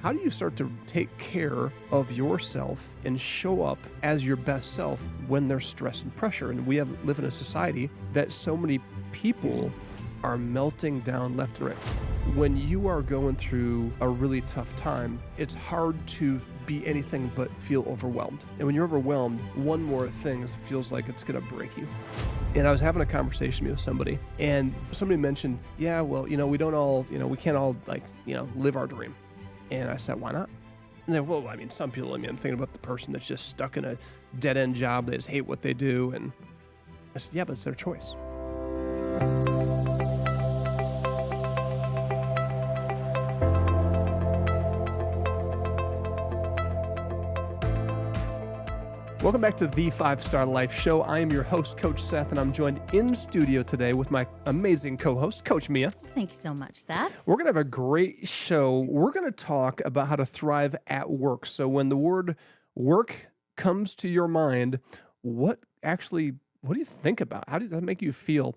How do you start to take care of yourself and show up as your best self when there's stress and pressure? And we live in a society that so many people are melting down left and right. When you are going through a really tough time, it's hard to be anything but feel overwhelmed. And when you're overwhelmed, one more thing feels like it's going to break you. And I was having a conversation with somebody, and somebody mentioned, yeah, well, we don't all, we can't all live our dream. And I said, why not? And then, well, some people, I'm thinking about the person that's just stuck in a dead-end job. They just hate what they do. And I said, yeah, but it's their choice. Welcome back to the 5-Star Life Show. I am your host, Coach Seth, and I'm joined in studio today with my amazing co-host, Coach Mia. Thank you so much, Seth. We're going to have a great show. We're going to talk about how to thrive at work. So when the word work comes to your mind, what do you think about? How did that make you feel?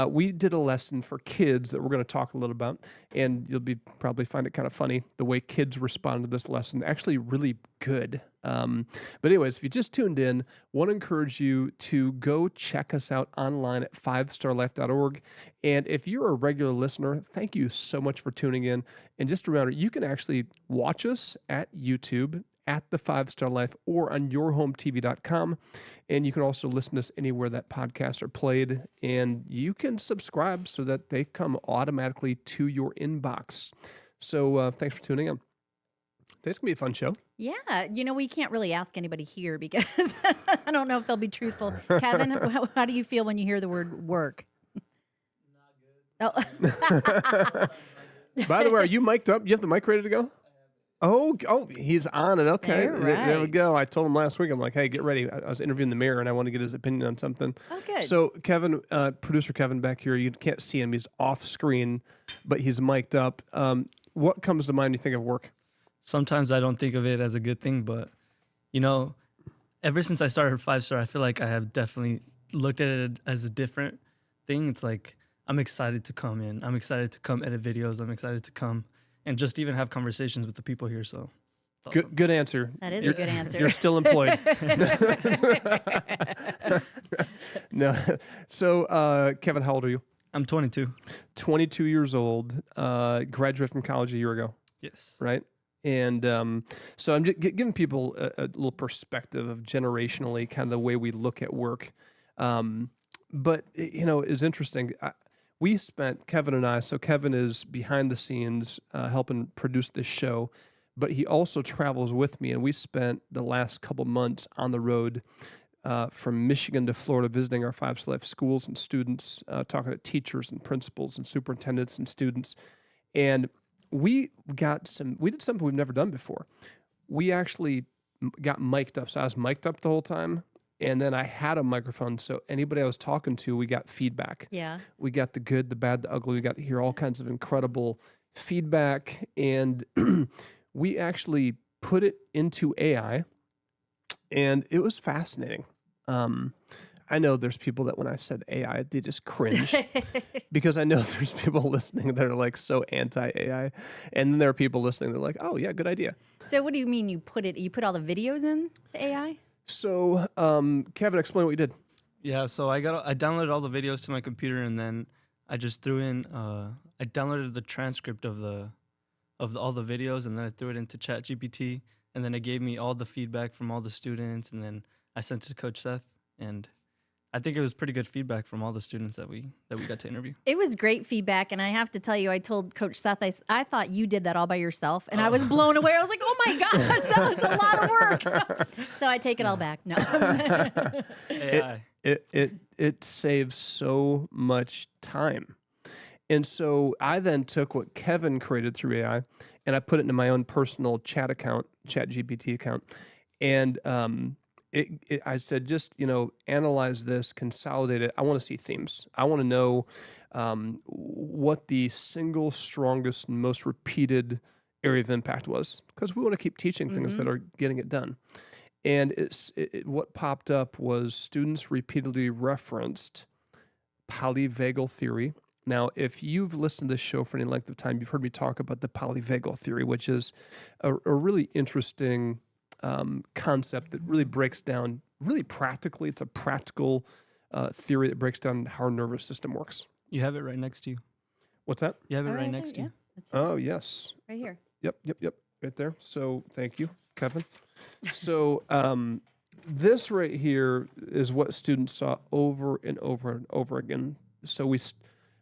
We did a lesson for kids that we're going to talk a little about, and you'll probably find it kind of funny the way kids respond to this lesson. Actually, really good. But anyways, if you just tuned in, want to encourage you to go check us out online at 5starlife.org. And if you're a regular listener, thank you so much for tuning in. And just a reminder, you can actually watch us at YouTube at the 5-Star Life or on yourhometv.com. And you can also listen to us anywhere that podcasts are played. And you can subscribe so that they come automatically to your inbox. So thanks for tuning in. Today's going to be a fun show. Yeah. We can't really ask anybody here because I don't know if they'll be truthful. Kevin, how do you feel when you hear the word work? Not good. Oh. By the way, are you mic'd up? You have the mic ready to go? Oh, he's on it. Okay. Right. There we go. I told him last week, I'm like, hey, get ready. I was interviewing the mayor and I want to get his opinion on something. Oh, good. So Kevin, producer Kevin back here, you can't see him. He's off screen, but he's mic'd up. What comes to mind when you think of work? Sometimes I don't think of it as a good thing, but, ever since I started 5-Star, I feel like I have definitely looked at it as a different thing. It's like I'm excited to come in. I'm excited to come edit videos. I'm excited to come and just even have conversations with the people here. So it's awesome. Good answer. That is a good answer. You're still employed. No. So, Kevin, how old are you? I'm 22. 22 years old. Graduated from college a year ago. Yes. Right? And so I'm just giving people a little perspective of generationally kind of the way we look at work. But, it's interesting. Kevin and I, so Kevin is behind the scenes helping produce this show, but he also travels with me. And we spent the last couple months on the road from Michigan to Florida visiting our 5-Star Life schools and students, talking to teachers and principals and superintendents and students. And we did something we've never done before. We actually got mic'd up. So I was mic'd up the whole time. And then I had a microphone, so anybody I was talking to, we got feedback. Yeah. We got the good, the bad, the ugly. We got to hear all kinds of incredible feedback. And we actually put it into AI, and it was fascinating. I know there's people that when I said AI, they just cringe because I know there's people listening that are like so anti-AI. And then there are people listening that are like, oh, yeah, good idea. So what do you mean you put all the videos in to AI? So, Kevin, explain what you did. Yeah, so I downloaded all the videos to my computer, and then I just threw in I downloaded the transcript of all the videos, and then I threw it into ChatGPT, and then it gave me all the feedback from all the students, and then I sent it to Coach Seth, and I think it was pretty good feedback from all the students that we got to interview. It was great feedback, and I have to tell you, I told Coach Seth, I thought you did that all by yourself, and I was blown away. I was like, oh my gosh, that was a lot of work. So I take it all back. No. AI. It saves so much time. And so I then took what Kevin created through AI, and I put it into my own personal ChatGPT account, and I said, just, analyze this, consolidate it. I want to see themes. I want to know what the single strongest and most repeated area of impact was, because we want to keep teaching things that are getting it done. And what popped up was students repeatedly referenced Polyvagal Theory, Now, if you've listened to this show for any length of time, you've heard me talk about the Polyvagal Theory, which is a really interesting concept that really breaks down, really practically, it's a practical theory that breaks down how our nervous system works. You have it right next to you. What's that? You have it All right next to you. That's Oh, yes. right here. Yep. Right there. So thank you, Kevin. So this right here is what students saw over and over and over again. So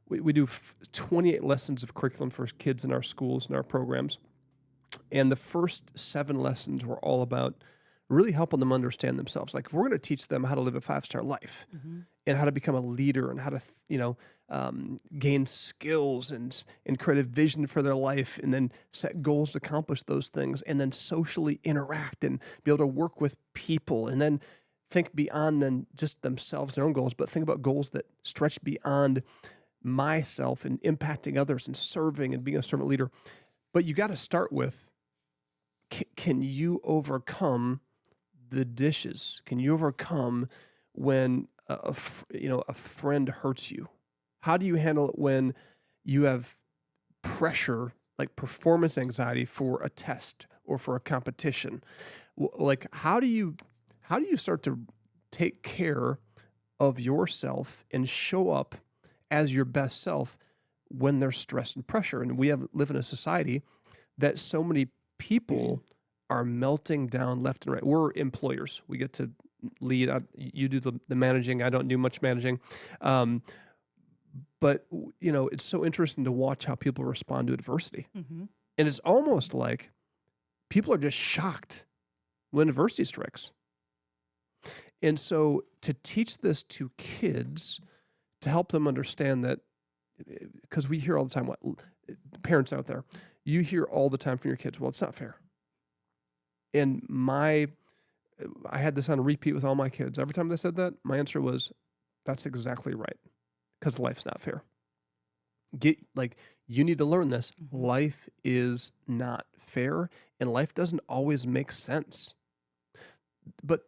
we do 28 lessons of curriculum for kids in our schools and our programs. And the first 7 lessons were all about really helping them understand themselves. Like if we're going to teach them how to live a 5-star life and how to become a leader and how to, gain skills and create a vision for their life and then set goals to accomplish those things and then socially interact and be able to work with people and then think beyond than just themselves, their own goals, but think about goals that stretch beyond myself and impacting others and serving and being a servant leader. But you got to start with, can you overcome the dishes? Can you overcome when a friend hurts you? How do you handle it when you have pressure, like performance anxiety for a test or for a competition? Like how do you start to take care of yourself and show up as your best self when there's stress and pressure? And we live in a society that so many people are melting down left and right. We're employers. We get to lead. You do the managing. I don't do much managing. But, it's so interesting to watch how people respond to adversity. And it's almost like people are just shocked when adversity strikes. And so to teach this to kids, to help them understand that, because we hear all the time, parents out there, you hear all the time from your kids, well, it's not fair. And I had this on repeat with all my kids. Every time they said that, my answer was, that's exactly right. Because life's not fair. You need to learn this. Life is not fair, and life doesn't always make sense. But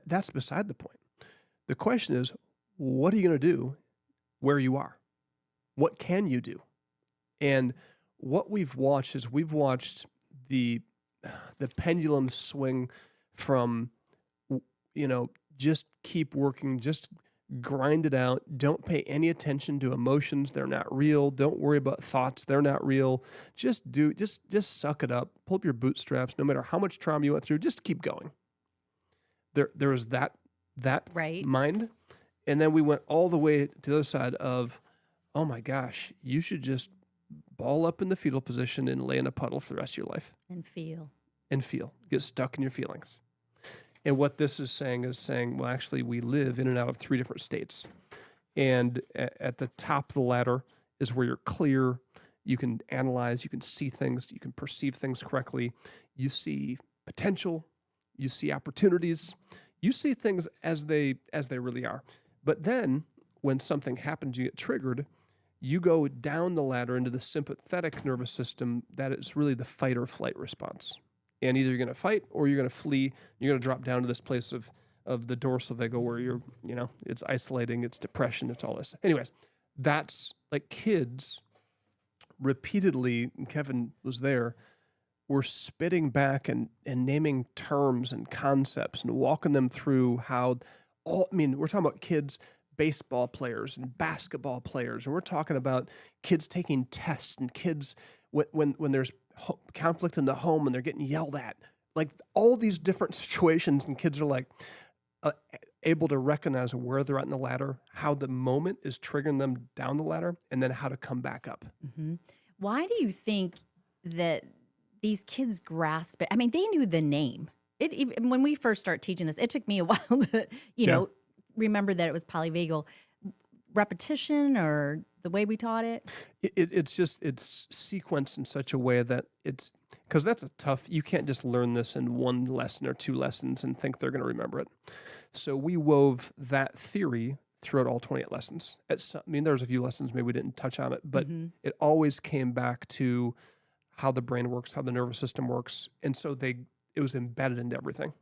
that's beside the point. The question is, what are you going to do where you are? What can you do? And what we've watched is the pendulum swing from, just keep working, just grind it out. Don't pay any attention to emotions. They're not real. Don't worry about thoughts. They're not real. Just suck it up. Pull up your bootstraps. No matter how much trauma you went through, just keep going. There was that right. mind. And then we went all the way to the other side of, oh my gosh, you should just ball up in the fetal position and lay in a puddle for the rest of your life. And feel. Get stuck in your feelings. And what this is saying, well, actually, we live in and out of 3 different states. And at the top of the ladder is where you're clear. You can analyze, you can see things, you can perceive things correctly. You see potential, you see opportunities, you see things as they really are. But then when something happens, you get triggered, you go down the ladder into the sympathetic nervous system. That is really the fight or flight response. And either you're going to fight or you're going to flee. You're going to drop down to this place of the dorsal vagal where you're, it's isolating, it's depression, it's all this. Anyways, that's like kids repeatedly, and Kevin was there, were spitting back and naming terms and concepts and walking them through how we're talking about kids, baseball players and basketball players, and we're talking about kids taking tests and kids when there's conflict in the home and they're getting yelled at, like all these different situations, and kids are like able to recognize where they're at in the ladder, how the moment is triggering them down the ladder, and then how to come back up. Why do you think that these kids grasp it? I mean, they knew the name. When we first started teaching this, it took me a while to, remember that it was polyvagal. Repetition or the way we taught it? It's sequenced in such a way that because that's you can't just learn this in 1 lesson or 2 lessons and think they're going to remember it. So we wove that theory throughout all 28 lessons. There's a few lessons maybe we didn't touch on it, but it always came back to how the brain works, how the nervous system works. And so it was embedded into everything.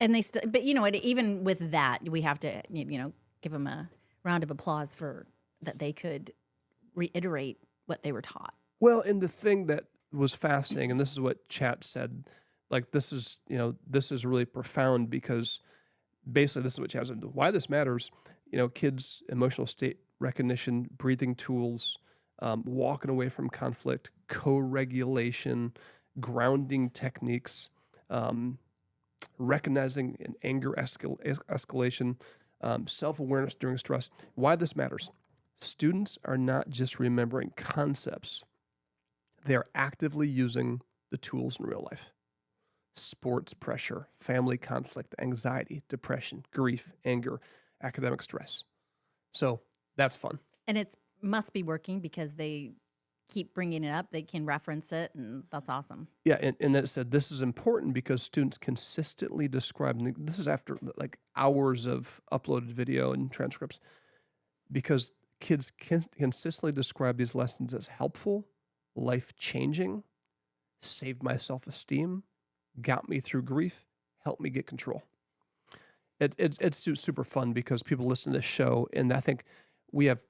And but even with that, we have to, give them a round of applause for that they could reiterate what they were taught. Well, and the thing that was fascinating, and this is what chat said, like this is really profound because basically this is what chat said. Why this matters, kids' emotional state recognition, breathing tools, walking away from conflict, co-regulation, grounding techniques, recognizing an anger escalation, self-awareness during stress. Why this matters. Students are not just remembering concepts. They are actively using the tools in real life. Sports pressure, family conflict, anxiety, depression, grief, anger, academic stress. So that's fun. And it must be working because they keep bringing it up. They can reference it, and that's awesome. Yeah, and it said this is important because students consistently describe, and this is after like hours of uploaded video and transcripts, because kids consistently describe these lessons as helpful, life-changing, saved my self-esteem, got me through grief, helped me get control. It's super fun because people listen to this show, and I think we have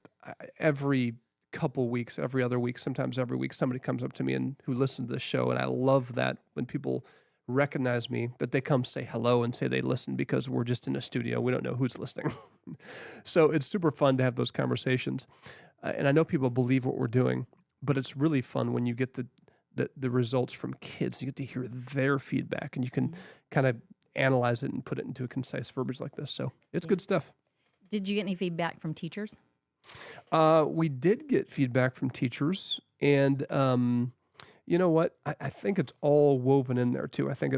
every couple weeks, every other week, sometimes every week, somebody comes up to me and who listens to the show, and I love that when people recognize me, but they come say hello and say they listen because we're just in a studio. We don't know who's listening. So it's super fun to have those conversations. And I know people believe what we're doing, but it's really fun when you get the results from kids. You get to hear their feedback, and you can kind of analyze it and put it into a concise verbiage like this. So it's good stuff. Did you get any feedback from teachers? We did get feedback from teachers, and you know what? I think it's all woven in there too. I think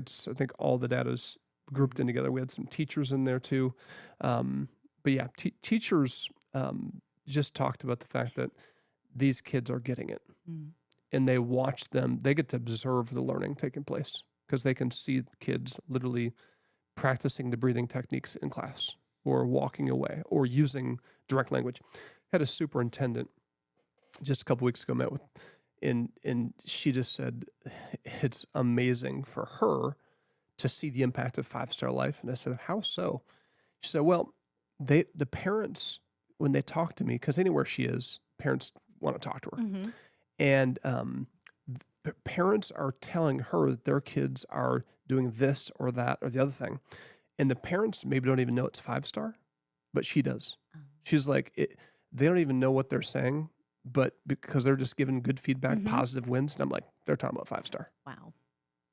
all the data is grouped in together. We had some teachers in there too, but yeah, teachers just talked about the fact that these kids are getting it, and they watch them. They get to observe the learning taking place because they can see the kids literally practicing the breathing techniques in class, or walking away, or using direct language. Had a superintendent just a couple weeks ago met with, and she just said it's amazing for her to see the impact of 5-Star Life. And I said, how so? She said, well, the parents, when they talk to me, because anywhere she is, parents want to talk to her. Mm-hmm. And the parents are telling her that their kids are doing this or that or the other thing. And the parents maybe don't even know it's 5-star, but she does. She's like, they don't even know what they're saying, but because they're just giving good feedback, positive wins. And I'm like, they're talking about 5-star. Wow.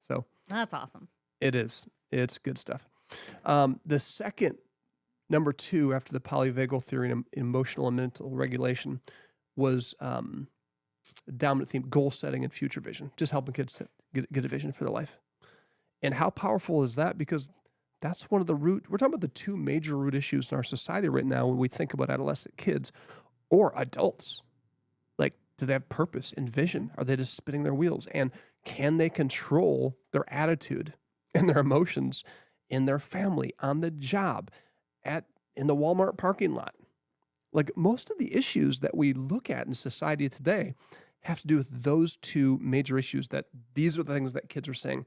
So That's awesome. it is. It's good stuff. The second, number 2, after the Polyvagal Theory and emotional and mental regulation, was dominant theme, goal setting and future vision, just helping kids get a vision for their life. And how powerful is that? Because that's one of the we're talking about the 2 major root issues in our society right now when we think about adolescent kids or adults. Like, do they have purpose and vision? Are they just spinning their wheels? And can they control their attitude and their emotions in their family, on the job, in the Walmart parking lot? Like, most of the issues that we look at in society today have to do with those 2 major issues, that these are the things that kids are saying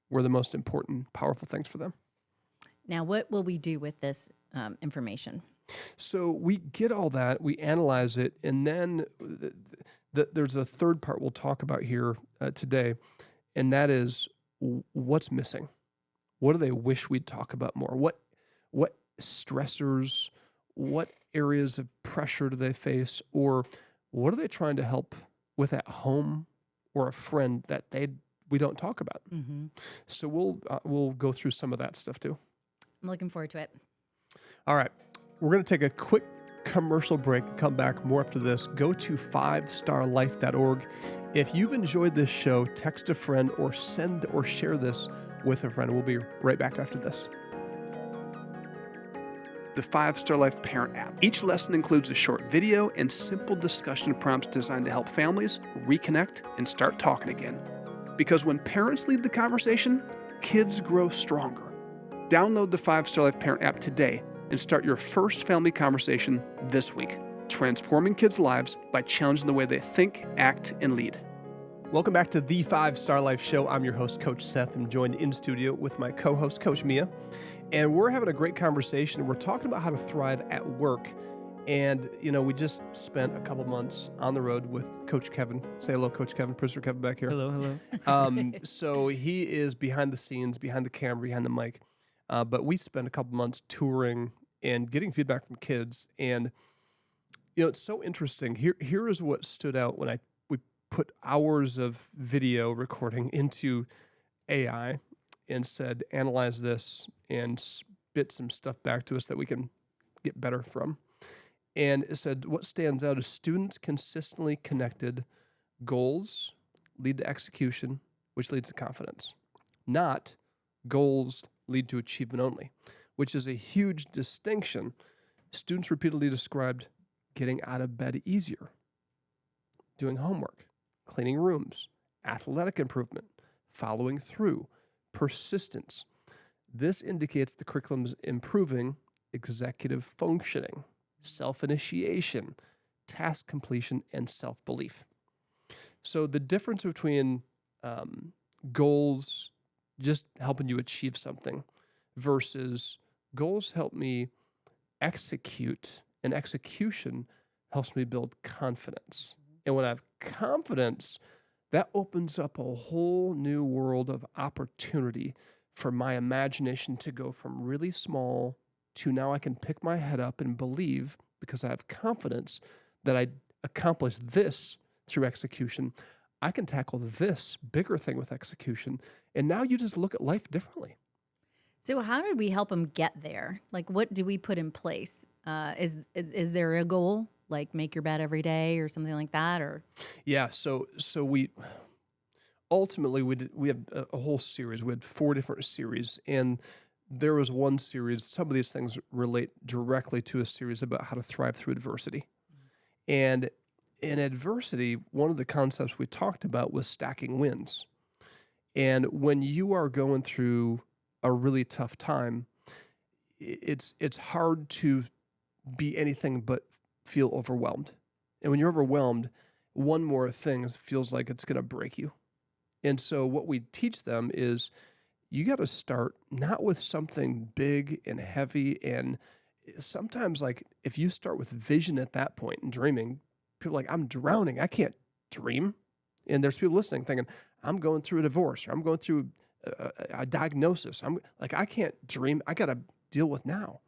were the most important, powerful things for them. Now, what will we do with this information? So we get all that, we analyze it, and then there's a third part we'll talk about here today, and that is what's missing. What do they wish we'd talk about more? What stressors, what areas of pressure do they face, or what are they trying to help with at home or a friend that we don't talk about? Mm-hmm. So we'll go through some of that stuff too. I'm looking forward to it. All right. We're going to take a quick commercial break and come back more after this. Go to 5starlife.org. If you've enjoyed this show, text a friend or send or share this with a friend. We'll be right back after this. The 5-Star Life Parent app. Each lesson includes a short video and simple discussion prompts designed to help families reconnect and start talking again. Because when parents lead the conversation, kids grow stronger. Download the 5-Star Life Parent app today and start your first family conversation this week, transforming kids' lives by challenging the way they think, act, and lead. Welcome back to the 5-Star Life Show. I'm your host, Coach Seth. I'm joined in studio with my co-host, Coach Mia. And we're having a great conversation. We're talking about how to thrive at work. And, we just spent a couple months on the road with Coach Kevin. Say hello, Coach Kevin, producer Kevin back here. Hello, hello. So he is behind the scenes, behind the camera, behind the mic. But we spent a couple months touring and getting feedback from kids. And, it's so interesting. Here is what stood out when we put hours of video recording into AI and said, analyze this and spit some stuff back to us that we can get better from. And it said what stands out is students consistently connected goals lead to execution, which leads to confidence, not goals lead to achievement only, which is a huge distinction. Students repeatedly described getting out of bed easier, doing homework, cleaning rooms, athletic improvement, following through, persistence. This indicates the curriculum is improving executive functioning, self-initiation, task completion, and self-belief. So the difference between goals just helping you achieve something versus goals help me execute, and execution helps me build confidence. And when I have confidence, that opens up a whole new world of opportunity for my imagination to go from really small to now I can pick my head up and believe, because I have confidence that I accomplished this through execution. I can tackle this bigger thing with execution. And now you just look at life differently. So how did we help them get there? Like, what do we put in place? Is there a goal, like make your bed every day or something like that? Or yeah, so we ultimately we have a whole series. We had 4 different series, and there was one series. Some of these things relate directly to a series about how to thrive through adversity. And in adversity, one of the concepts we talked about was stacking wins. And when you are going through a really tough time, it's hard to be anything but feel overwhelmed. And when you're overwhelmed, one more thing feels like it's going to break you. And so what we teach them is you got to start not with something big and heavy. And sometimes, like, if you start with vision at that point and dreaming, people are like, I'm drowning, I can't dream. And there's people listening thinking, I'm going through a divorce, or I'm going through a diagnosis. I'm like, I can't dream. I got to deal with now.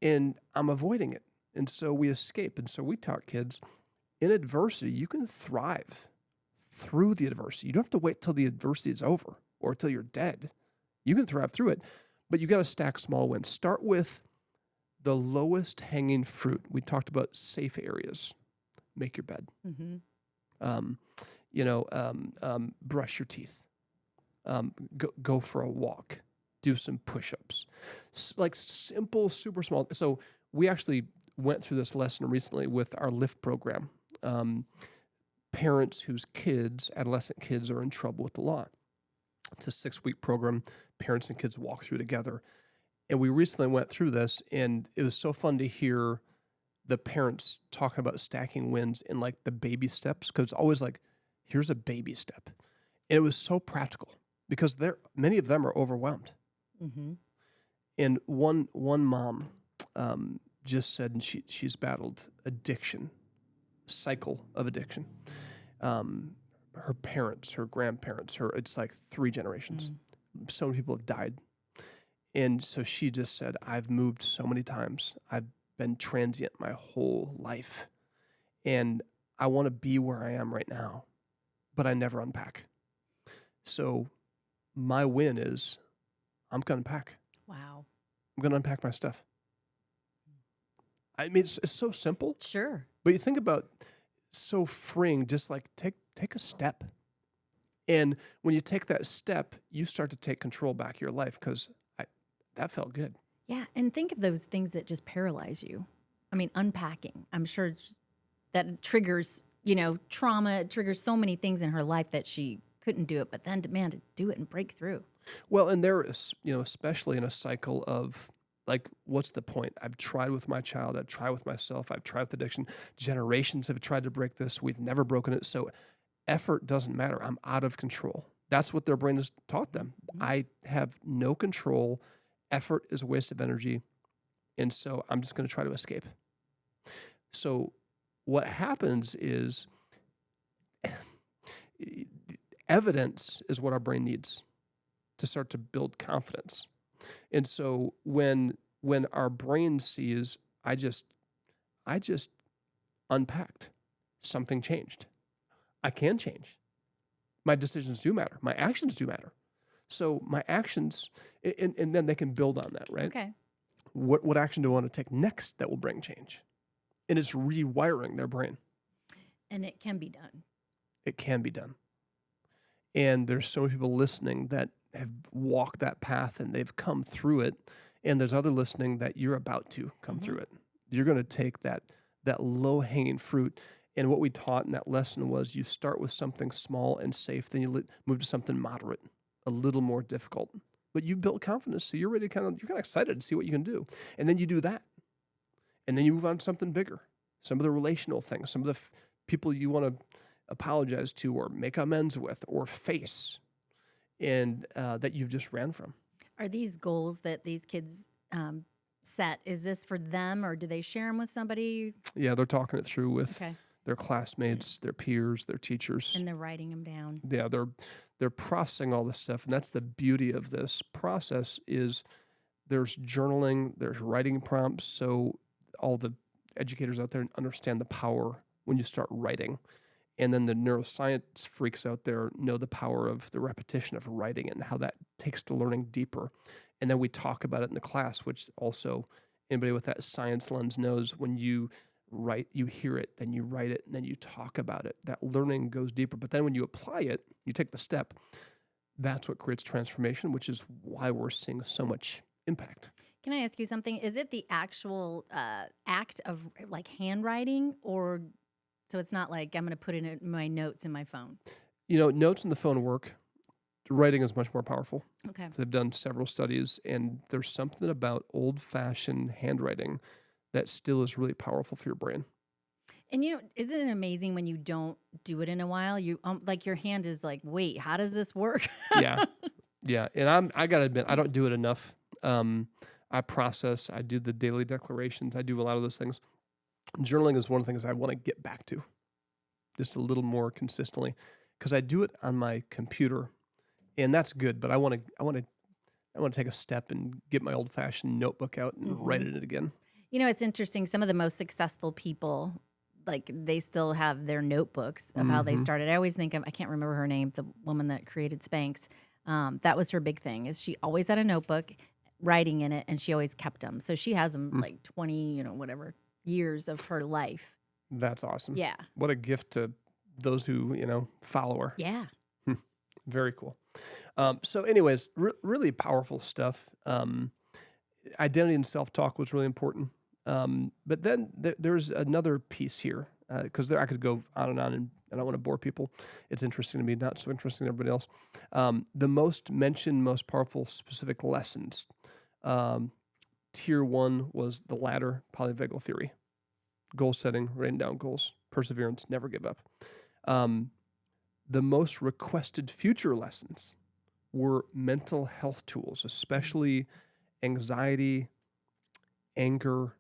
And I'm avoiding it. And so we escape. And so we taught kids, in adversity, you can thrive through the adversity. You don't have to wait till the adversity is over or till you're dead. You can thrive through it, but you got to stack small wins. Start with the lowest hanging fruit. We talked about safe areas. Make your bed. Brush your teeth. Go for a walk. Do some push-ups. Like simple, super small. So we actually went through this lesson recently with our LIFT program. Parents whose kids, adolescent kids, are in trouble with the law. It's a 6-week program. Parents and kids walk through together. And we recently went through this, and it was so fun to hear the parents talking about stacking wins in like the baby steps, because it's always like, here's a baby step. And it was so practical because many of them are overwhelmed. And one mom just said, and she's battled addiction, cycle of addiction. Her parents, her grandparents, it's like 3 generations. So many people have died. And so she just said, I've moved so many times. I've been transient my whole life. And I want to be where I am right now, but I never unpack. So my win is I'm going to unpack. wow. I'm going to unpack my stuff. I mean, it's so simple. Sure. But you think about so freeing, just like take a step. And when you take that step, you start to take control back of your life, because that felt good. Yeah, and think of those things that just paralyze you. I mean, unpacking. I'm sure that triggers, trauma. It triggers so many things in her life that she couldn't do it, but then man, to do it and break through. Well, and there is, especially in a cycle of like, what's the point? I've tried with my child. I've tried with myself. I've tried with addiction. Generations have tried to break this. We've never broken it. So effort doesn't matter. I'm out of control. That's what their brain has taught them. I have no control. Effort is a waste of energy. And so I'm just going to try to escape. So what happens is evidence is what our brain needs to start to build confidence. And so when our brain sees, I just unpacked, something changed. I can change. My decisions do matter. My actions do matter. So my actions, and then they can build on that, right? Okay. What action do I want to take next that will bring change? And it's rewiring their brain. And it can be done. It can be done. And there's so many people listening that have walked that path and they've come through it. And there's other listening that you're about to come through it. You're going to take that low-hanging fruit. And what we taught in that lesson was you start with something small and safe, then you move to something moderate, a little more difficult. But you built confidence, so you're ready you're kind of excited to see what you can do. And then you do that. And then you move on to something bigger, some of the relational things, some of the people you want to apologize to or make amends with or face, and that you've just ran from. Are these goals that these kids set, is this for them or do they share them with somebody? Yeah, they're talking it through with Okay. their classmates, their peers, their teachers. And they're writing them down. Yeah, they're processing all this stuff, and that's the beauty of this process is there's journaling, there's writing prompts, so all the educators out there understand the power when you start writing. And then the neuroscience freaks out there know the power of the repetition of writing and how that takes the learning deeper. And then we talk about it in the class, which also anybody with that science lens knows when you write, you hear it, then you write it, and then you talk about it. That learning goes deeper. But then when you apply it, you take the step, that's what creates transformation, which is why we're seeing so much impact. Can I ask you something? Is it the actual act of like handwriting, or so it's not like I'm going to put it in my notes in my phone? You know, notes in the phone work. Writing is much more powerful. Okay. So they've done several studies, and there's something about old-fashioned handwriting that still is really powerful for your brain. And isn't it amazing when you don't do it in a while? You like your hand is like, wait, how does this work? Yeah. And I gotta admit, I don't do it enough. I process, I do the daily declarations, I do a lot of those things. Journaling is one of the things I want to get back to just a little more consistently because I do it on my computer, and that's good. But I want to take a step and get my old-fashioned notebook out and write it again. It's interesting. Some of the most successful people, like they still have their notebooks of how they started. I always think of, I can't remember her name, the woman that created Spanx. That was her big thing, is she always had a notebook writing in it, and she always kept them. So she has them like 20, whatever years of her life. That's awesome. Yeah. What a gift to those who, follow her. Yeah. Very cool. So anyways, really powerful stuff. Identity and self-talk was really important. But then there's another piece here, because I could go on, and I don't want to bore people. It's interesting to me, not so interesting to everybody else. The most mentioned, most powerful specific lessons. Tier 1 was the ladder, Polyvagal Theory. Goal setting, writing down goals, perseverance, never give up. The most requested future lessons were mental health tools, especially anxiety, anger,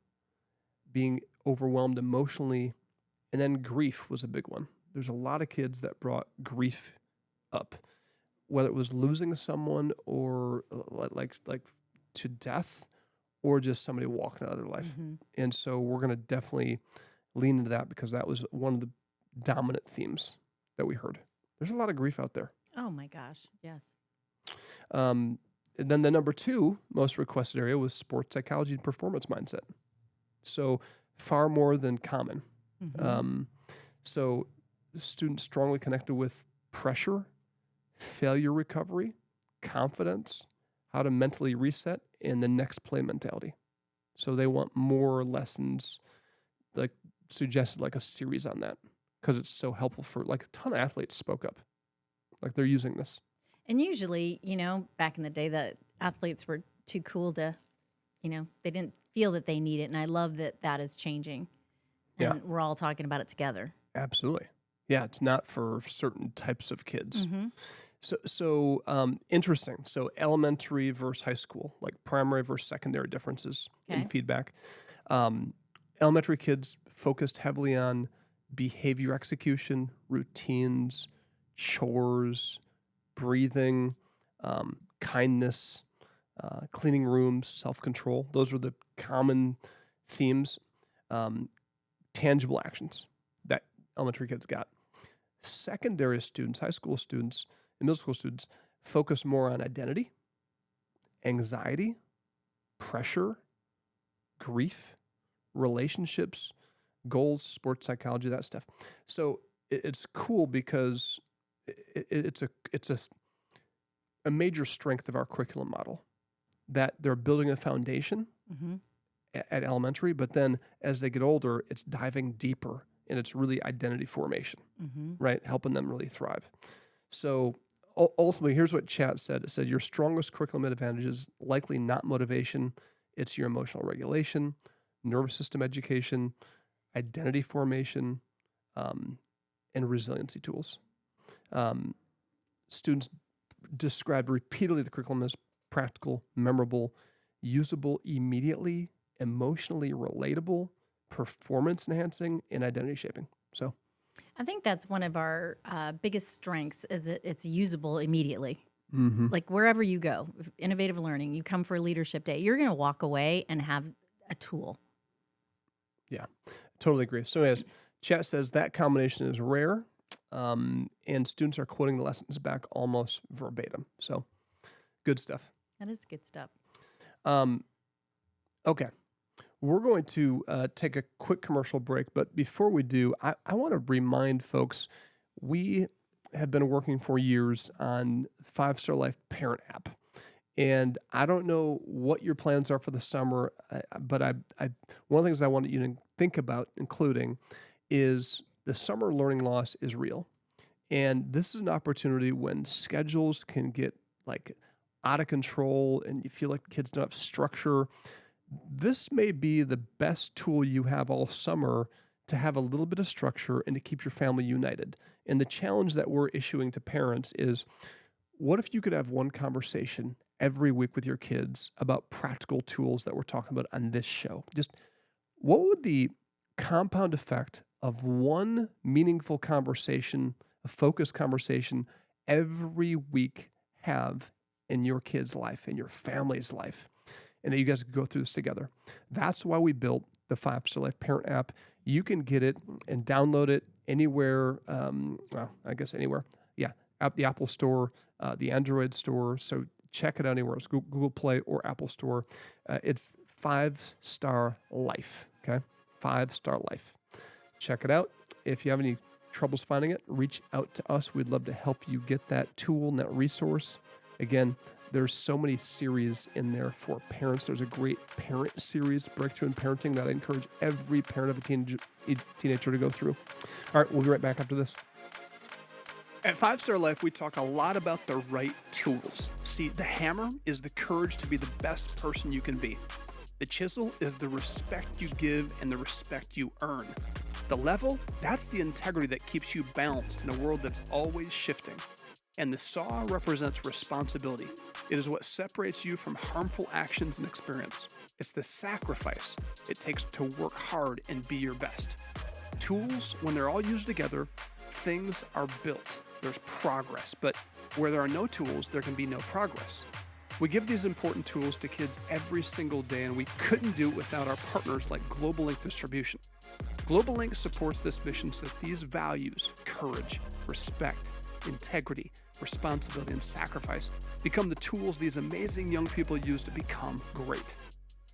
being overwhelmed emotionally, and then grief was a big one. There's a lot of kids that brought grief up, whether it was losing someone or like to death, or just somebody walking out of their life. And so we're going to definitely lean into that because that was one of the dominant themes that we heard. There's a lot of grief out there. Oh my gosh. Yes. And then the number 2 most requested area was sports psychology and performance mindset. So far more than common. So students strongly connected with pressure, failure recovery, confidence, how to mentally reset, and the next play mentality. So they want more lessons, like suggested like a series on that because it's so helpful for like a ton of athletes spoke up. Like they're using this. And usually, back in the day, the athletes were too cool to, they didn't feel that they need it. And I love that that is changing. And we're all talking about it together. Absolutely. Yeah, it's not for certain types of kids. So interesting. So elementary versus high school, like primary versus secondary differences in feedback. Elementary kids focused heavily on behavior execution, routines, chores, breathing, kindness, cleaning rooms, self-control. Those were the common themes. Tangible actions that elementary kids got. Secondary students, high school students, and middle school students focus more on identity, anxiety, pressure, grief, relationships, goals, sports psychology, that stuff. So it's cool because it's a major strength of our curriculum model that they're building a foundation at elementary, but then as they get older, it's diving deeper and it's really identity formation, right? Helping them really thrive. So ultimately, here's what chat said. It said, your strongest curriculum advantage is likely not motivation. It's your emotional regulation, nervous system education, identity formation, and resiliency tools. Students described repeatedly the curriculum as practical, memorable, usable immediately, emotionally relatable, performance enhancing, and identity shaping. So I think that's one of our biggest strengths is it's usable immediately. Like wherever you go, innovative learning, you come for a leadership day, you're going to walk away and have a tool. Yeah, totally agree. So as chat says, that combination is rare, and students are quoting the lessons back almost verbatim. So good stuff. That is good stuff. Okay. We're going to take a quick commercial break, but before we do, I want to remind folks, we have been working for years on 5-Star Life Parent app. And I don't know what your plans are for the summer, but one of the things I want you to think about including is the summer learning loss is real. And this is an opportunity when schedules can get like out of control and you feel like kids don't have structure. This may be the best tool you have all summer to have a little bit of structure and to keep your family united. And the challenge that we're issuing to parents is, what if you could have one conversation every week with your kids about practical tools that we're talking about on this show? Just what would the compound effect of one meaningful conversation, a focused conversation every week have in your kid's life, in your family's life? And that you guys could go through this together. That's why we built the 5-Star Life Parent app. You can get it and download it anywhere. Anywhere. Yeah, at the Apple Store, the Android Store. So check it out anywhere. It's Google Play or Apple Store. It's 5-Star Life. Okay, 5-Star Life. Check it out. If you have any troubles finding it, reach out to us. We'd love to help you get that tool and that resource. Again, there's so many series in there for parents. There's a great parent series, Breakthrough in Parenting, that I encourage every parent of a teenager to go through. All right, we'll be right back after this. At 5-Star Life, we talk a lot about the right tools. See, the hammer is the courage to be the best person you can be. The chisel is the respect you give and the respect you earn. The level, that's the integrity that keeps you balanced in a world that's always shifting. And the saw represents responsibility. It is what separates you from harmful actions and experience. It's the sacrifice it takes to work hard and be your best. Tools, when they're all used together, things are built. There's progress. But where there are no tools, there can be no progress. We give these important tools to kids every single day, and we couldn't do it without our partners like Global Link Distribution. Global Link supports this mission so that these values, courage, respect, integrity, responsibility, and sacrifice become the tools these amazing young people use to become great.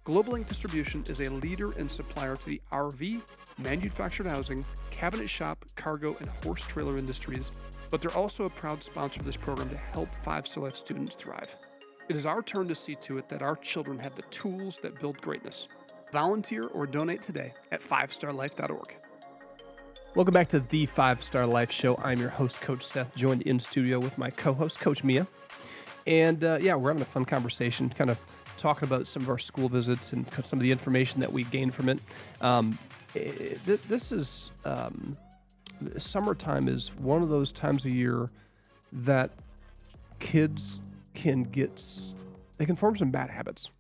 Global Link Distribution is a leader and supplier to the RV, manufactured housing, cabinet shop, cargo, and horse trailer industries, but they're also a proud sponsor of this program to help 5-Star Life students thrive. It is our turn to see to it that our children have the tools that build greatness. Volunteer or donate today at 5starlife.org. Welcome back to the 5-Star Life Show. I'm your host, Coach Seth, joined in studio with my co-host, Coach Mia. And we're having a fun conversation, kind of talking about some of our school visits and some of the information that we gained from it. Summertime is one of those times of year that kids can form some bad habits.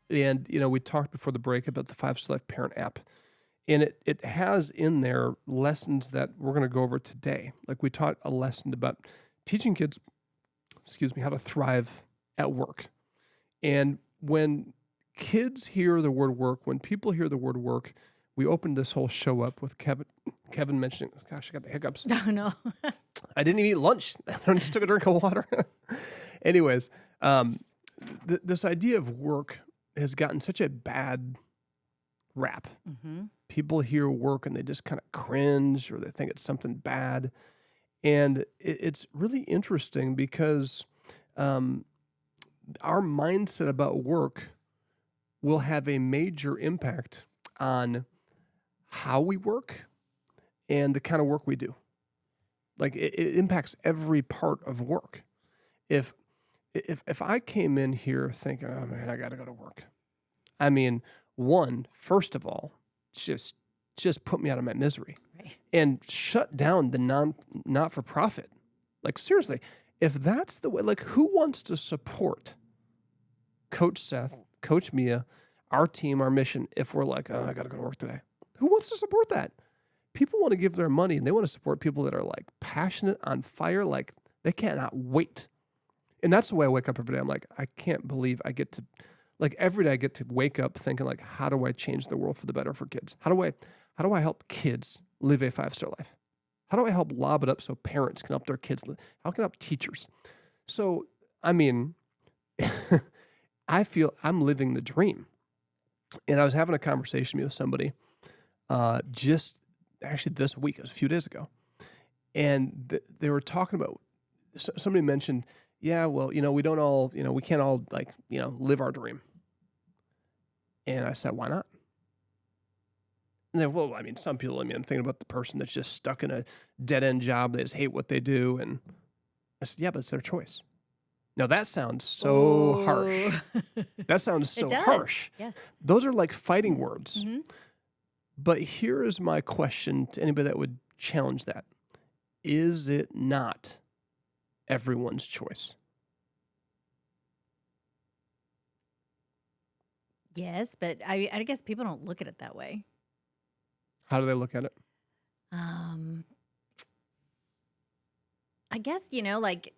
And, we talked before the break about the 5-Star Life Parent app. And it has in there lessons that we're going to go over today. Like we taught a lesson about teaching kids, how to thrive at work. And when kids hear the word work, when people hear the word work, we opened this whole show up with Kevin mentioning, gosh, I got the hiccups. Oh, no. I didn't even eat lunch. I just took a drink of water. Anyways, this idea of work has gotten such a bad rap. Mm-hmm. People hear work and they just kind of cringe or they think it's something bad. And it's really interesting because our mindset about work will have a major impact on how we work and the kind of work we do. Like it impacts every part of work. If I came in here thinking, oh man, I got to go to work. I mean, first of all, just put me out of my misery, Right. and shut down the not-for-profit. Like seriously, if that's the way, like who wants to support Coach Seth, Coach Mia, our team, our mission, if we're like, oh, I got to go to work today? Who wants to support that? People want to give their money and they want to support people that are like passionate, on fire, like they cannot wait. And that's the way I wake up every day. I'm like, I can't believe I get to, like every day I get to wake up thinking like, how do I change the world for the better for kids? How do I help kids live a 5-star life? How do I help lob it up so parents can help their kids live? How can I help teachers? So, I mean, I feel I'm living the dream. And I was having a conversation with somebody just actually this week, it was a few days ago. And they were talking about, somebody mentioned, yeah, well, we don't all, we can't all like, live our dream. And I said, why not? And then, well, I mean, some people, I'm thinking about the person that's just stuck in a dead end job. They just hate what they do. And I said, yeah, but it's their choice. Now that sounds so harsh. That sounds so harsh. Yes. Those are like fighting words. Mm-hmm. But here is my question to anybody that would challenge that. Is it not everyone's choice? Yes, but I guess people don't look at it that way. How do they look at it? I guess, like,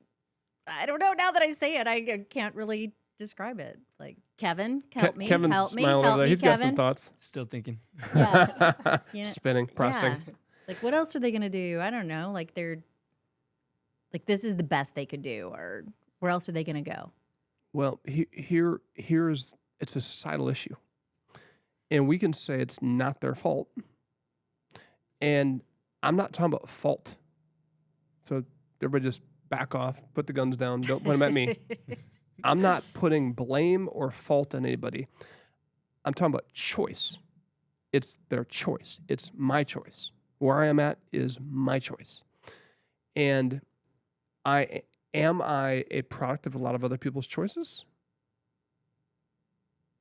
I don't know. Now that I say it, I can't really describe it. Like, Kevin, help me. Kevin's help me. smiling Help over there. me, He's Kevin. got some thoughts. Still thinking. Yeah. Spinning, processing. Yeah. Like, what else are they going to do? I don't know. Like, this is the best they could do, or where else are they going to go? Well, here's it's a societal issue. And we can say it's not their fault. And I'm not talking about fault. So everybody just back off, put the guns down, don't point them at me. I'm not putting blame or fault on anybody. I'm talking about choice. It's their choice. It's my choice. Where I am at is my choice. And am I a product of a lot of other people's choices?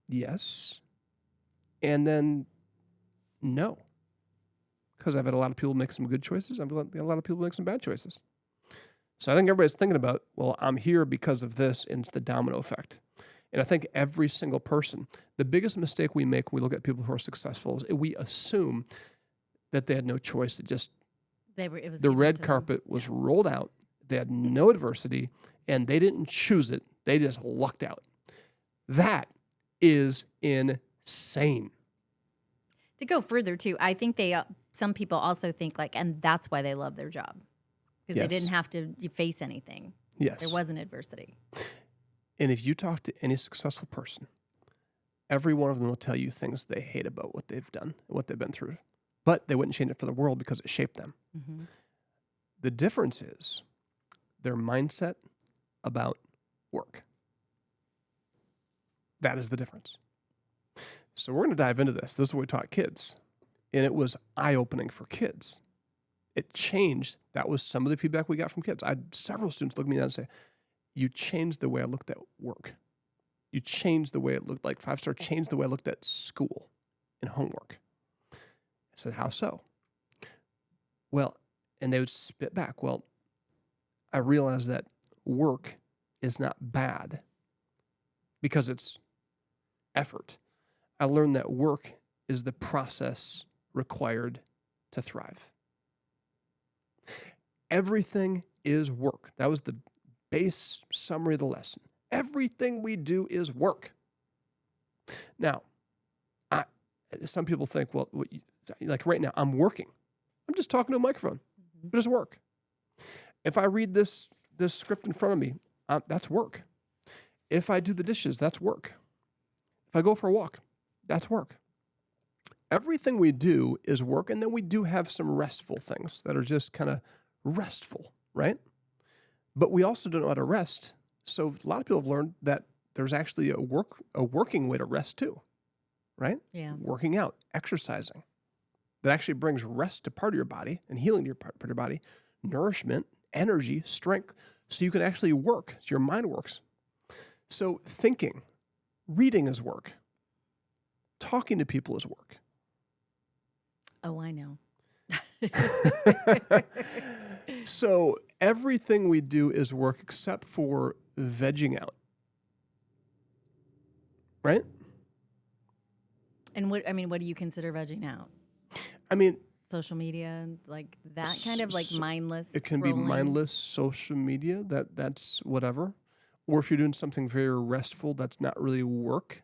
Yes. And then no. Because I've had a lot of people make some good choices. I've had a lot of people make some bad choices. So I think everybody's thinking about, well, I'm here because of this, and it's the domino effect. And I think every single person, the biggest mistake we make when we look at people who are successful is we assume that they had no choice. The red carpet was rolled out. They had no adversity, and they didn't choose it. They just lucked out. That is insane. To go further, too, I think some people also think and that's why they love their job. Because they didn't have to face anything. Yes. There wasn't adversity. And if you talk to any successful person, every one of them will tell you things they hate about what they've done and what they've been through. But they wouldn't change it for the world because it shaped them. Mm-hmm. The difference is their mindset about work. That is the difference. So we're going to dive into this. This is what we taught kids. And it was eye-opening for kids. It changed. That was some of the feedback we got from kids. I had several students look me down and say, you changed the way I looked at work. You changed the way it looked like 5-star, changed the way I looked at school and homework. I said, how so? Well, and they would spit back. Well, I realized that work is not bad because it's effort. I learned that work is the process required to thrive. Everything is work. That was the base summary of the lesson. Everything we do is work. Now, some people think, well, like right now, I'm working. I'm just talking to a microphone, but it's work. If I read this script in front of me, that's work. If I do the dishes, that's work. If I go for a walk, that's work. Everything we do is work, and then we do have some restful things that are just kind of restful, right? But we also don't know how to rest. So a lot of people have learned that there's actually a working way to rest too, right? Yeah. Working out, exercising. That actually brings rest to part of your body and healing to your part of your body, nourishment, energy, strength, so you can actually work, so your mind works. So thinking, reading is work. Talking to people is work. Oh, I know. So everything we do is work except for vegging out. Right? And what do you consider vegging out? I mean, Social media, like that kind of like mindless. it can be scrolling? mindless social media, that's whatever. Or if you're doing something very restful, that's not really work.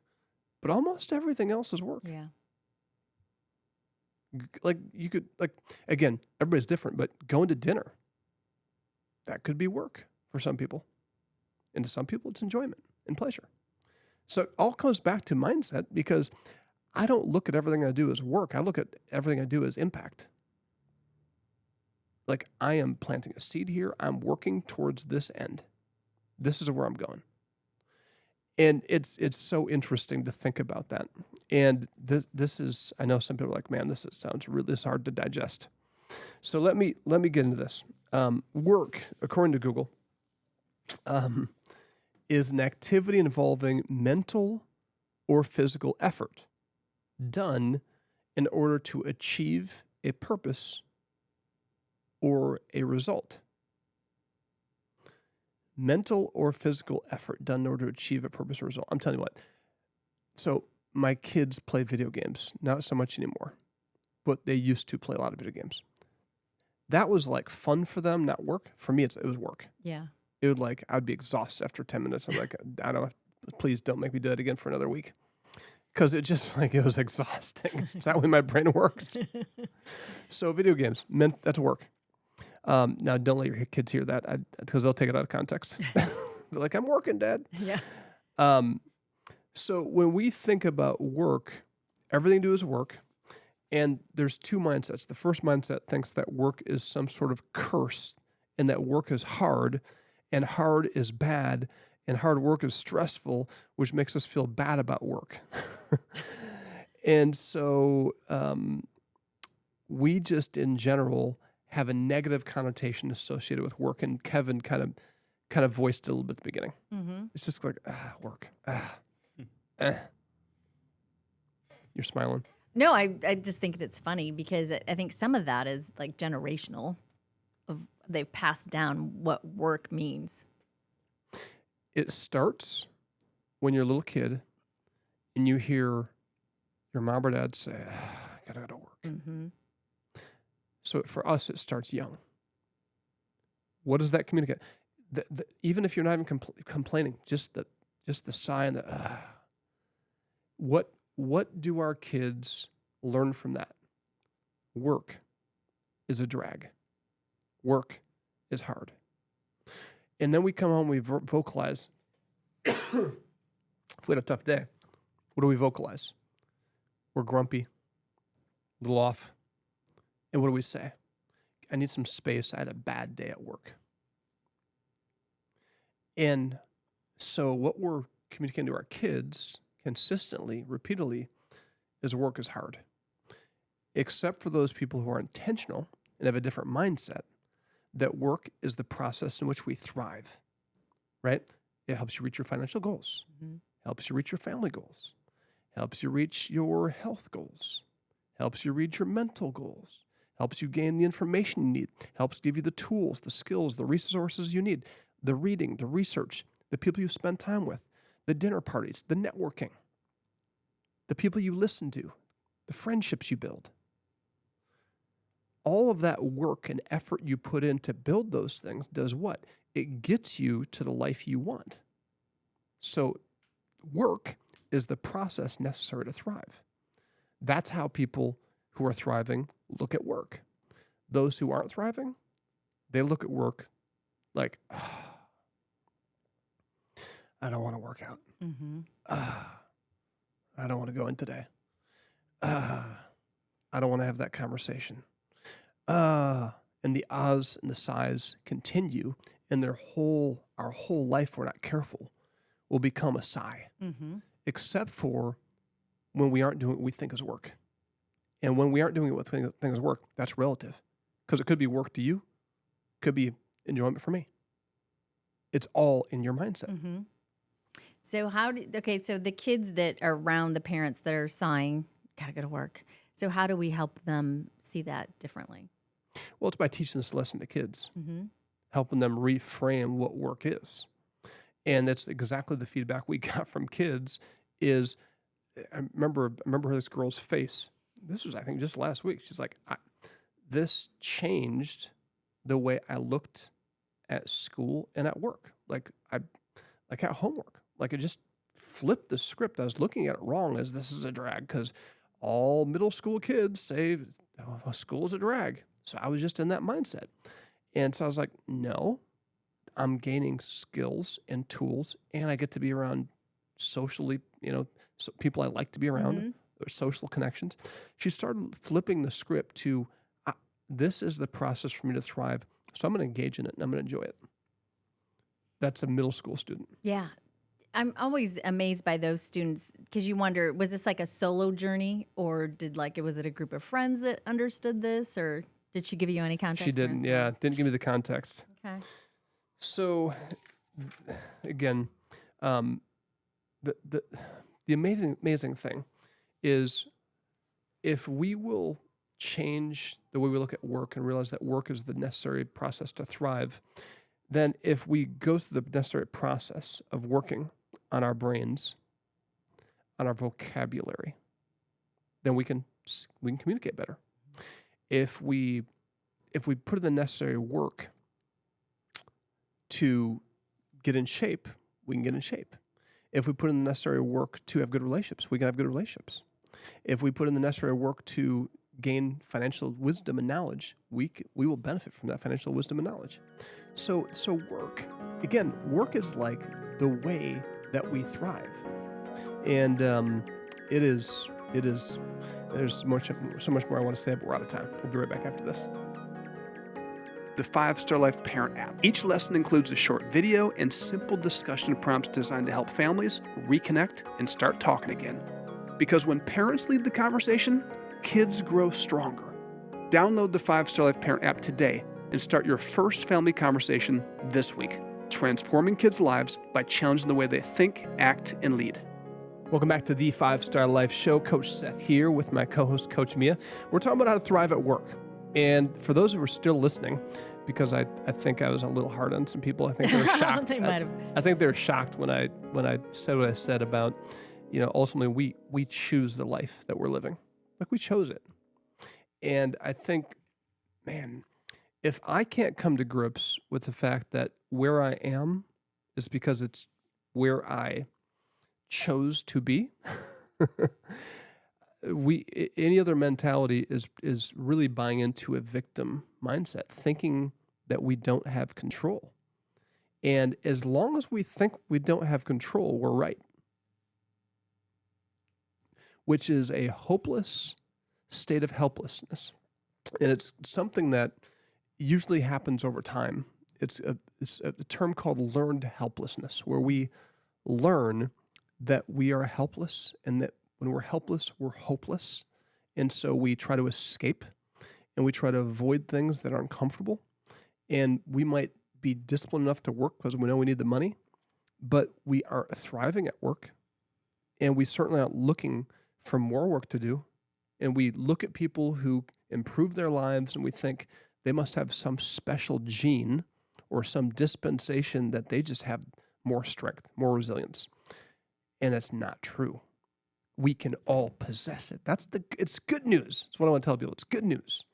But almost everything else is work. Yeah. Like you could, again, everybody's different, but going to dinner, that could be work for some people. And to some people, it's enjoyment and pleasure. So it all comes back to mindset, because I don't look at everything I do as work. I look at everything I do as impact. Like, I am planting a seed here. I'm working towards this end. This is where I'm going. And it's so interesting to think about that. And this is, I know some people are like, man, this sounds really hard to digest. So let me get into this. Work, according to Google, is an activity involving mental or physical effort done in order to achieve a purpose or a result. Mental or physical effort done in order to achieve a purpose or result. I'm telling you what. So my kids play video games, not so much anymore, but they used to play a lot of video games. That was like fun for them, not work. For me, it was work. Yeah. It would I'd be exhausted after 10 minutes. I'm like, please don't make me do it again for another week. Because it just it was exhausting. It's not the way my brain worked. So video games, that's work. Now don't let your kids hear that, because they'll take it out of context. They're like, I'm working, Dad. Yeah. So when we think about work, everything to do is work. And there's two mindsets. The first mindset thinks that work is some sort of curse, and that work is hard, and hard is bad, and hard work is stressful, which makes us feel bad about work. And so we just, in general, have a negative connotation associated with work. And Kevin kind of voiced it a little bit at the beginning. Mm-hmm. It's just like, work. You're smiling. No, I just think that's funny, because I think some of that is like generational. They've passed down what work means. It starts when you're a little kid and you hear your mom or dad say, I gotta go to work. Mm-hmm. So for us, it starts young. What does that communicate? Even if you're not even complaining, just the sigh and the What do our kids learn from that? Work is a drag. Work is hard. And then we come home, we vocalize. If we had a tough day, what do we vocalize? We're grumpy, a little off. And what do we say? I need some space. I had a bad day at work. And so what we're communicating to our kids consistently, repeatedly, is work is hard. Except for those people who are intentional and have a different mindset, that work is the process in which we thrive, right? It helps you reach your financial goals, helps you reach your family goals, helps you reach your health goals, helps you reach your mental goals, helps you gain the information you need, helps give you the tools, the skills, the resources you need, the reading, the research, the people you spend time with, the dinner parties, the networking, the people you listen to, the friendships you build. all of that work and effort you put in to build those things does what? It gets you to the life you want. So work is the process necessary to thrive. That's how people who are thriving look at work. Those who aren't thriving, they look at work like, I don't want to work out. Mm-hmm. I don't want to go in today. I don't want to have that conversation. And the ahs and the sighs continue, and our whole life, if we're not careful, will become a sigh, except for when we aren't doing what we think is work. And when we aren't doing what we think is work, that's relative, because it could be work to you, could be enjoyment for me. It's all in your mindset. Mm-hmm. So so the kids that are around the parents that are sighing, gotta go to work. So how do we help them see that differently? Well, it's by teaching this lesson to kids, helping them reframe what work is. And that's exactly the feedback we got from kids is, I remember this girl's face. This was, I think, just last week. She's like, this changed the way I looked at school and at work. Like at homework. Like it just flipped the script. I was looking at it wrong as this is a drag because all middle school kids say, oh, school is a drag. So I was just in that mindset. And so I was like, no, I'm gaining skills and tools, and I get to be around socially, people I like to be around, or social connections. She started flipping the script to, this is the process for me to thrive, so I'm going to engage in it, and I'm going to enjoy it. That's a middle school student. Yeah. I'm always amazed by those students because you wonder, was this like a solo journey, or was it a group of friends that understood this, or did she give you any context? She didn't, didn't give me the context. Okay. So, again, the amazing thing is if we will change the way we look at work and realize that work is the necessary process to thrive, then if we go through the necessary process of working on our brains, on our vocabulary, then we can communicate better. If we put in the necessary work to get in shape, we can get in shape. If we put in the necessary work to have good relationships, we can have good relationships. If we put in the necessary work to gain financial wisdom and knowledge, we will benefit from that financial wisdom and knowledge. So work is like the way that we thrive. And there's so much more I want to say, but we're out of time. We'll be right back after this. The 5-Star Life Parent app. Each lesson includes a short video and simple discussion prompts designed to help families reconnect and start talking again. Because when parents lead the conversation, kids grow stronger. Download the 5-Star Life Parent app today and start your first family conversation this week, transforming kids' lives by challenging the way they think, act, and lead. Welcome back to the 5-Star Life Show. Coach Seth here with my co-host, Coach Mia. We're talking about how to thrive at work. And for those who are still listening, because I think I was a little hard on some people, I think they were shocked. I think they were shocked when I said what I said about, ultimately we choose the life that we're living. Like we chose it. And I think, man, if I can't come to grips with the fact that where I am is because it's where I chose to be, any other mentality is really buying into a victim mindset, thinking that we don't have control. And as long as we think we don't have control, we're right, which is a hopeless state of helplessness. And it's something that usually happens over time. It's a term called learned helplessness, where we learn that we are helpless and that when we're helpless, we're hopeless. And so we try to escape and we try to avoid things that are uncomfortable. And we might be disciplined enough to work because we know we need the money, but we aren't thriving at work. And we certainly aren't looking for more work to do. And we look at people who improve their lives and we think they must have some special gene or some dispensation that they just have more strength, more resilience. And that's not true. We can all possess it. It's good news. That's what I want to tell people. It's good news.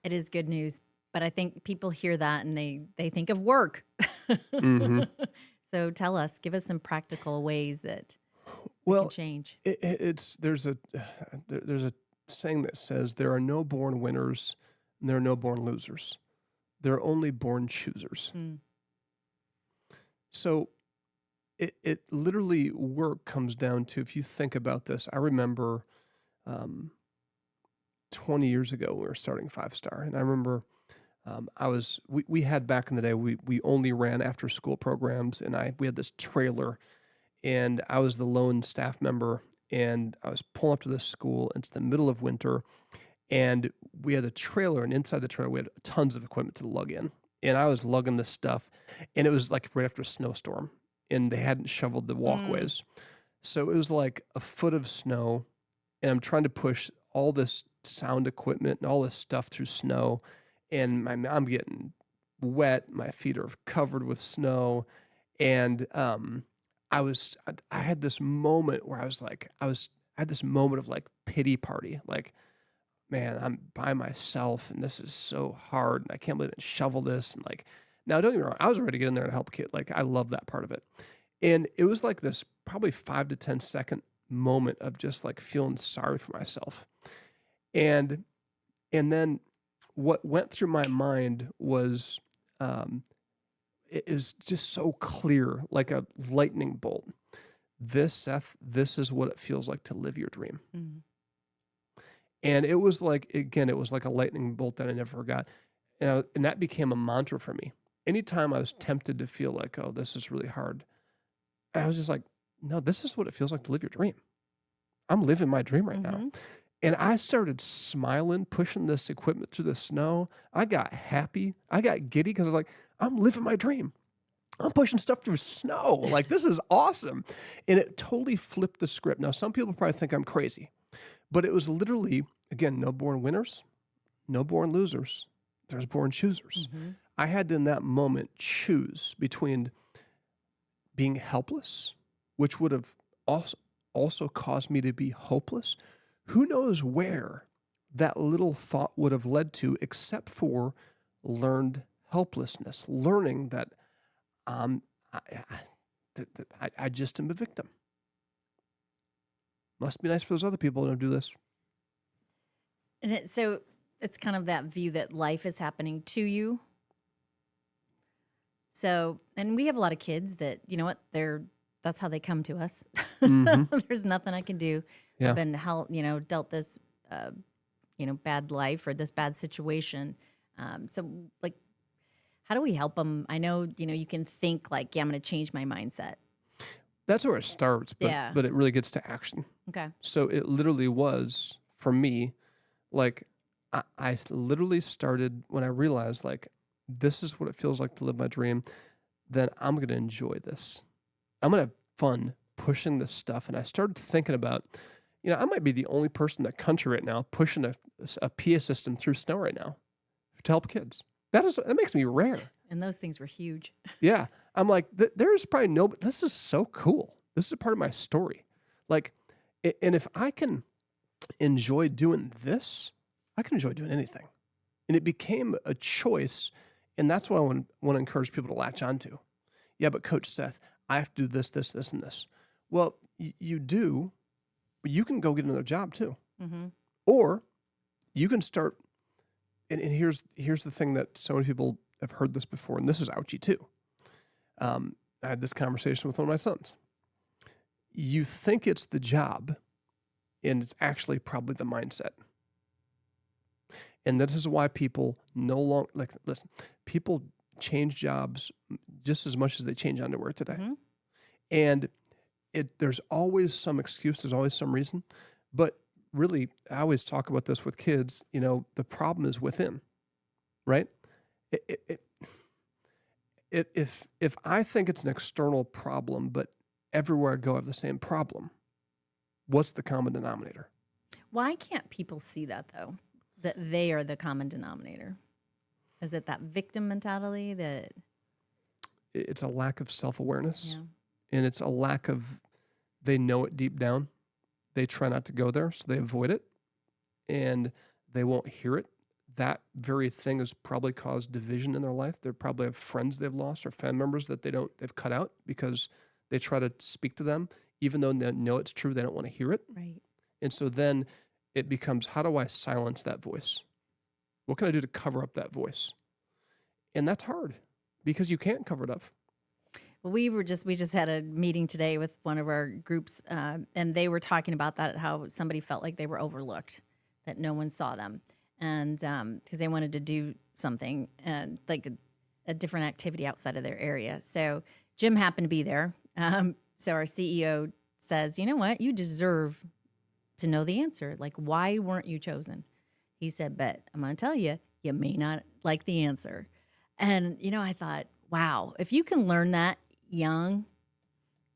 It is good news, but I think people hear that and they think of work. Mhm. So tell us, give us some practical ways that we can Well, change. it's there's a saying that says there are no born winners and there are no born losers. There are only born choosers. Mm. So it literally work comes down to, if you think about this, I remember 20 years ago we were starting 5-star, and I remember we had back in the day, we only ran after school programs, and we had this trailer, and I was the lone staff member, and I was pulling up to this school. It's the middle of winter, and we had a trailer, and inside the trailer we had tons of equipment to lug in, and I was lugging this stuff, and it was like right after a snowstorm, and they hadn't shoveled the walkways, so it was like a foot of snow, and I'm trying to push all this sound equipment and all this stuff through snow, and I'm getting wet. My feet are covered with snow, and I had this moment where I had this moment of like pity party, like, man, I'm by myself and this is so hard and I can't believe I didn't shovel this. And like, now don't get me wrong, I was ready to get in there and help a kid. Like, I love that part of it. And it was like this probably 5 to 10 second moment of just like feeling sorry for myself. And then what went through my mind was, it is just so clear, like a lightning bolt. Seth, this is what it feels like to live your dream. Mm. And it was like, again, it was like a lightning bolt that I never forgot. And that became a mantra for me. Anytime I was tempted to feel like, oh, this is really hard, I was just like, no, this is what it feels like to live your dream. I'm living my dream right now. And I started smiling, pushing this equipment through the snow. I got happy. I got giddy because I was like, I'm living my dream. I'm pushing stuff through snow. Like, this is awesome. And it totally flipped the script. Now, some people probably think I'm crazy, but it was literally, again, no born winners, no born losers. There's born choosers. I had to, in that moment, choose between being helpless, which would have also caused me to be hopeless. Who knows where that little thought would have led to, except for learned helplessness, learning that I just am a victim. Must be nice for those other people who don't do this. And so it's kind of that view that life is happening to you. So, and we have a lot of kids that, you know what, that's how they come to us. There's nothing I can do. Yeah. I've been dealt this, bad life or this bad situation. So like, how do we help them? I know, you can think like, yeah, I'm going to change my mindset. That's where it starts, but it really gets to action. Okay. So it literally was, for me, like, I literally started when I realized, like, this is what it feels like to live my dream, then I'm going to enjoy this. I'm going to have fun pushing this stuff. And I started thinking about, I might be the only person in the country right now pushing a PA system through snow right now to help kids. That makes me rare. And those things were huge. Yeah. I'm like, there's probably this is so cool. This is a part of my story. Like, and if I can enjoy doing this, I can enjoy doing anything. And it became a choice. And that's what I want to encourage people to latch onto. Yeah, but Coach Seth, I have to do this, this, this, and this. Well, you do, but you can go get another job too. Or you can start, and here's the thing that so many people have heard this before, and this is ouchy too. I had this conversation with one of my sons. You think it's the job, and it's actually probably the mindset. And this is why people listen, people change jobs just as much as they change underwear today. And there's always some excuse, there's always some reason. But really, I always talk about this with kids, the problem is within, right? If I think it's an external problem, but everywhere I go I have the same problem, what's the common denominator? Why can't people see that though? That they are the common denominator? Is it that victim mentality that? It's a lack of self-awareness. Yeah. And it's a lack of, they know it deep down. They try not to go there, so they avoid it. And they won't hear it. that very thing has probably caused division in their life. They probably have friends they've lost or family members that they've cut out because they try to speak to them, even though they know it's true, they don't want to hear it. Right. And so then it becomes, how do I silence that voice? What can I do to cover up that voice? And that's hard because you can't cover it up. Well, we just had a meeting today with one of our groups, and they were talking about that, how somebody felt like they were overlooked, that no one saw them, and because they wanted to do something and like a different activity outside of their area. So Jim happened to be there. So our CEO says, you know what, you deserve to know the answer. Like, why weren't you chosen? He said, but I'm going to tell you, you may not like the answer. And, I thought, wow, if you can learn that young,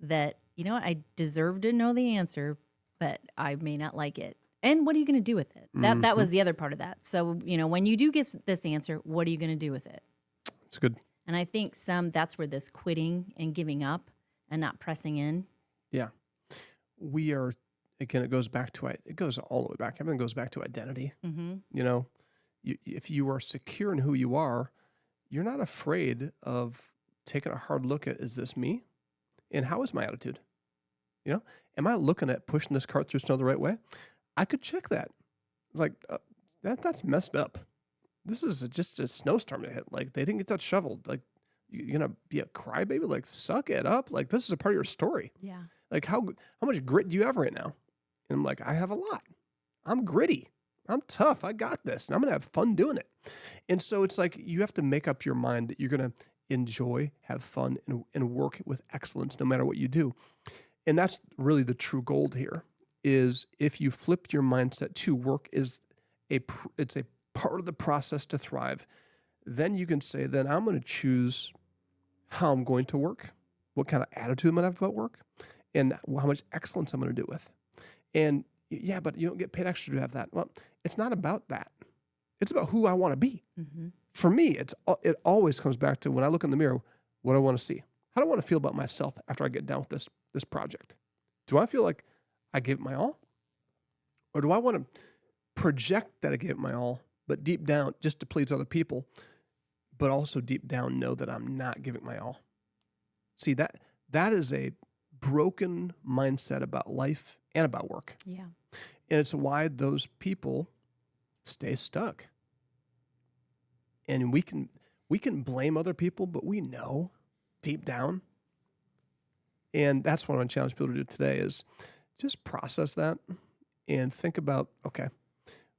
that, I deserve to know the answer, but I may not like it. And what are you going to do with it? That was the other part of that. So, when you do get this answer, what are you going to do with it? It's good. And I think that's where this quitting and giving up and not pressing in. Yeah. We are, again, it goes all the way back. Everything goes back to identity. Mm-hmm. If you are secure in who you are, you're not afraid of taking a hard look at, is this me? And how is my attitude? Am I looking at pushing this cart through snow the right way? I could check that. Like, that's messed up. This is just a snowstorm that hit. Like, they didn't get that shoveled. Like, you're going to be a crybaby? Like, suck it up. Like, this is a part of your story. Yeah. Like, how much grit do you have right now? And I'm like, I have a lot. I'm gritty. I'm tough. I got this. And I'm going to have fun doing it. And so it's like you have to make up your mind that you're going to enjoy, have fun, and work with excellence no matter what you do. And that's really the true gold here, is if you flip your mindset to work is it's a part of the process to thrive, then you can say, then I'm going to choose how I'm going to work, what kind of attitude I'm going to have about work, and how much excellence I'm going to do with. And yeah, but you don't get paid extra to have that. Well, it's not about that. It's about who I want to be. Mm-hmm. For me, it always comes back to when I look in the mirror, what do I want to see? How do I want to feel about myself after I get done with this project? Do I feel like I gave it my all? Or do I want to project that I gave it my all, but deep down, just to please other people, but also deep down know that I'm not giving my all? See, that is a broken mindset about life and about work. Yeah. And it's why those people stay stuck. And we can blame other people, but we know deep down. And that's what I want to challenge people to do today is just process that and think about, okay,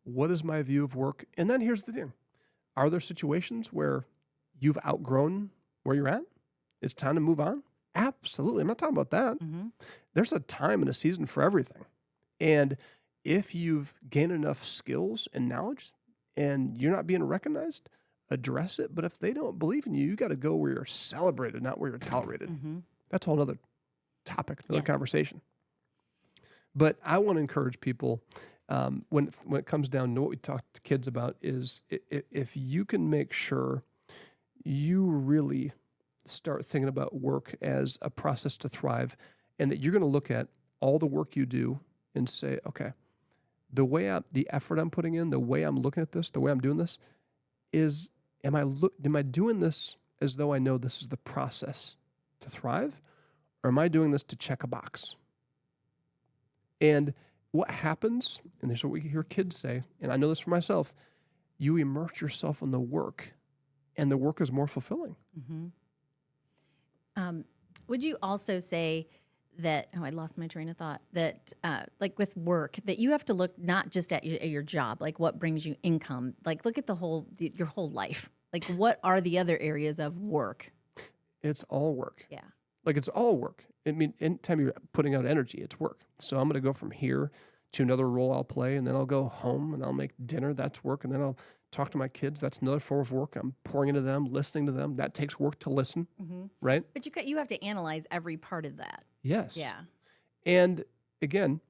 what is my view of work? And then here's the thing. Are there situations where you've outgrown where you're at? It's time to move on? Absolutely. I'm not talking about that. Mm-hmm. There's a time and a season for everything. And if you've gained enough skills and knowledge and you're not being recognized, address it. But if they don't believe in you, you got to go where you're celebrated, not where you're tolerated. Mm-hmm. That's a whole other topic, another conversation. But I want to encourage people when it comes down to what we talk to kids about is if you can make sure you really start thinking about work as a process to thrive, and that you're going to look at all the work you do and say, okay, the effort I'm putting in, the way I'm looking at this, the way I'm doing this is, am I doing this as though I know this is the process to thrive? Or am I doing this to check a box? And what happens, and this is what we hear kids say, and I know this for myself, you immerse yourself in the work, and the work is more fulfilling. Mm-hmm. Would you also say that, I lost my train of thought, that like with work, that you have to look not just at your job, like what brings you income, like look at your whole life. Like what are the other areas of work? It's all work. Yeah. Like it's all work. I mean, anytime you're putting out energy, it's work. So I'm going to go from here to another role I'll play, and then I'll go home and I'll make dinner. That's work. And then I'll talk to my kids. That's another form of work. I'm pouring into them, listening to them. That takes work to listen, right? But you have to analyze every part of that. Yes. Yeah. And again,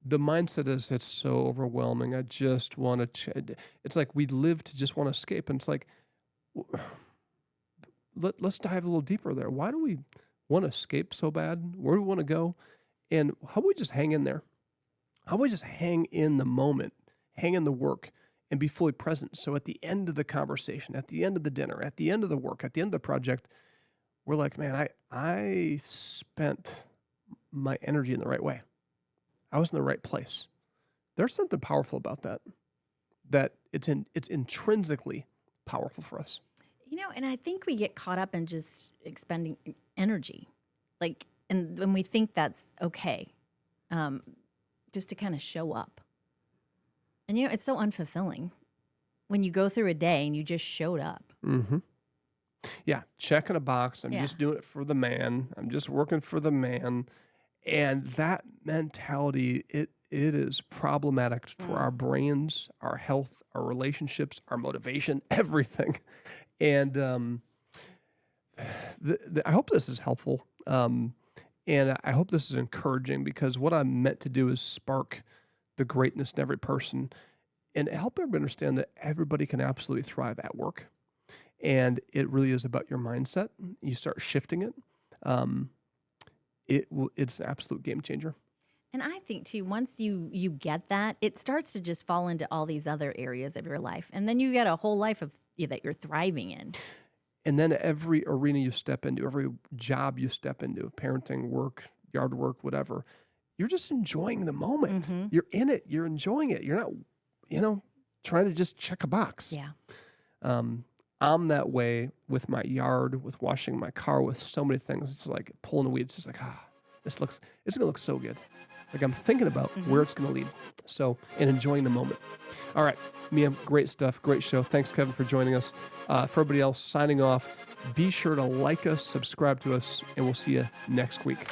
the mindset is it's so overwhelming. I just want to. It's like we live to just want to escape, and it's like let's dive a little deeper there. Why do we want to escape so bad? Where do we want to go? And how about we just hang in there? How about we just hang in the moment, hang in the work, and be fully present. So at the end of the conversation, at the end of the dinner, at the end of the work, at the end of the project, we're like, man, I spent my energy in the right way. I was in the right place. There's something powerful about that, that it's intrinsically powerful for us. And I think we get caught up in just expending energy, and when we think that's okay, just to kind of show up. And, it's so unfulfilling when you go through a day and you just showed up. Mm-hmm. Yeah, checking a box. I'm just doing it for the man. I'm just working for the man. And that mentality, it is problematic for our brains, our health, our relationships, our motivation, everything. And I hope this is helpful. And I hope this is encouraging, because what I'm meant to do is spark the greatness in every person and help everybody understand that everybody can absolutely thrive at work. And it really is about your mindset. You start shifting it. It's an absolute game changer. And I think, too, once you get that, it starts to just fall into all these other areas of your life. And then you get a whole life that you're thriving in. And then every arena you step into, every job you step into, parenting, work, yard work, whatever, you're just enjoying the moment. Mm-hmm. You're in it. You're enjoying it. You're not, trying to just check a box. Yeah. I'm that way with my yard, with washing my car, with so many things. It's like pulling the weeds. It's just like, it's going to look so good. Like I'm thinking about where it's going to lead. So, and enjoying the moment. All right, Mia, great stuff. Great show. Thanks, Kevin, for joining us. For everybody else, signing off. Be sure to like us, subscribe to us, and we'll see you next week.